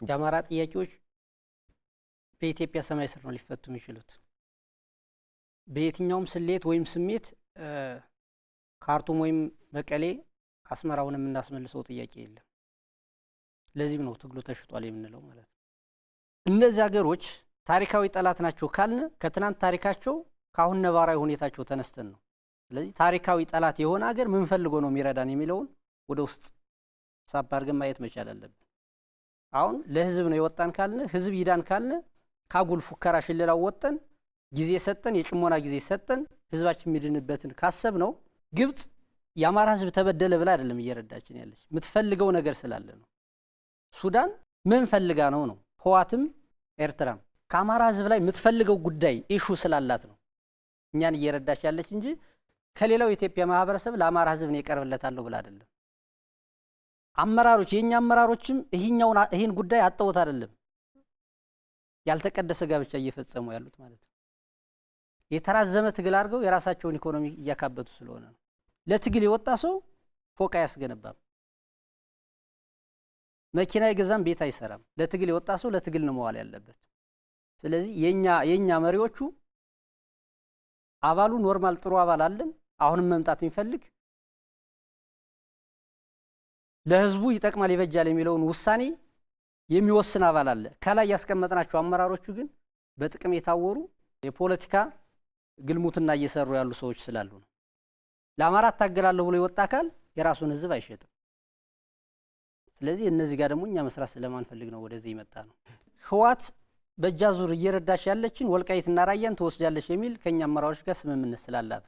የአማራ ጥያቄዎች በኢትዮጵያ ሰማይ ስር ነው ሊፈቱ የሚችሉት። በየትኛውም ስሌት ወይም ስሜት ካርቱም ወይም መቀሌ አስመራውን የምናስመልሰው ጥያቄ የለም። ለዚህም ነው ትግሉ ተሽጧል የምንለው ማለት ነው። እነዚህ ሀገሮች ታሪካዊ ጠላት ናቸው ካልን ከትናንት ታሪካቸው ካሁን ነባራዊ ሁኔታቸው ተነስተን ነው። ስለዚህ ታሪካዊ ጠላት የሆነ ሀገር ምን ፈልጎ ነው የሚረዳን የሚለውን ወደ ውስጥ ሳብ አድርገን ማየት መቻል አለብን። አሁን ለህዝብ ነው የወጣን ካልን ህዝብ ይዳን ካልን ካጉል ፉከራ ሽለላው ወጠን ጊዜ ሰጠን የጭሞና ጊዜ ሰጠን ህዝባችን የሚድንበትን ካሰብ ነው ግብጽ የአማራ ህዝብ ተበደለ ብላ አይደለም እየረዳችን ያለች የምትፈልገው ነገር ስላለ ነው። ሱዳን ምን ፈልጋ ነው ህዋትም ኤርትራም ከአማራ ህዝብ ላይ የምትፈልገው ጉዳይ ኢሹ ስላላት ነው እኛን እየረዳች ያለች እንጂ ከሌላው የኢትዮጵያ ማህበረሰብ ለአማራ ህዝብ ነው ይቀርብለታለሁ ብላ አይደለም። አመራሮች የኛ አመራሮችም ይሄን ጉዳይ አጣውት አይደለም ያልተቀደሰ ጋብቻ እየፈጸሙ ያሉት ማለት ነው። የተራዘመ ትግል አድርገው የራሳቸውን ኢኮኖሚ እያካበቱ ስለሆነ ነው። ለትግል የወጣ ሰው ፎቅ አያስገነባም፣ መኪና ይገዛም፣ ቤት አይሰራም። ለትግል የወጣ ሰው ለትግል ነው መዋል ያለበት። ስለዚህ የኛ መሪዎቹ አባሉ ኖርማል ጥሩ አባል አለን አሁንም መምጣት የሚፈልግ ለህዝቡ ይጠቅማል ይበጃል የሚለውን ውሳኔ የሚወስን አባል አለ። ከላይ ያስቀመጥናቸው አመራሮቹ ግን በጥቅም የታወሩ የፖለቲካ ግልሙትና እየሰሩ ያሉ ሰዎች ስላሉ ነው። ለአማራ ታገላለሁ ብሎ የወጣ አካል የራሱን ህዝብ አይሸጥም። ስለዚህ እነዚህ ጋር ደግሞ እኛ መስራት ስለማንፈልግ ነው ወደዚህ ይመጣ ነው። ህዋት በእጃዙር እየረዳች ያለችን ወልቃይትና ራያን ተወስጃለች የሚል ከኛ አመራሮች ጋር ስምምነት ስላላት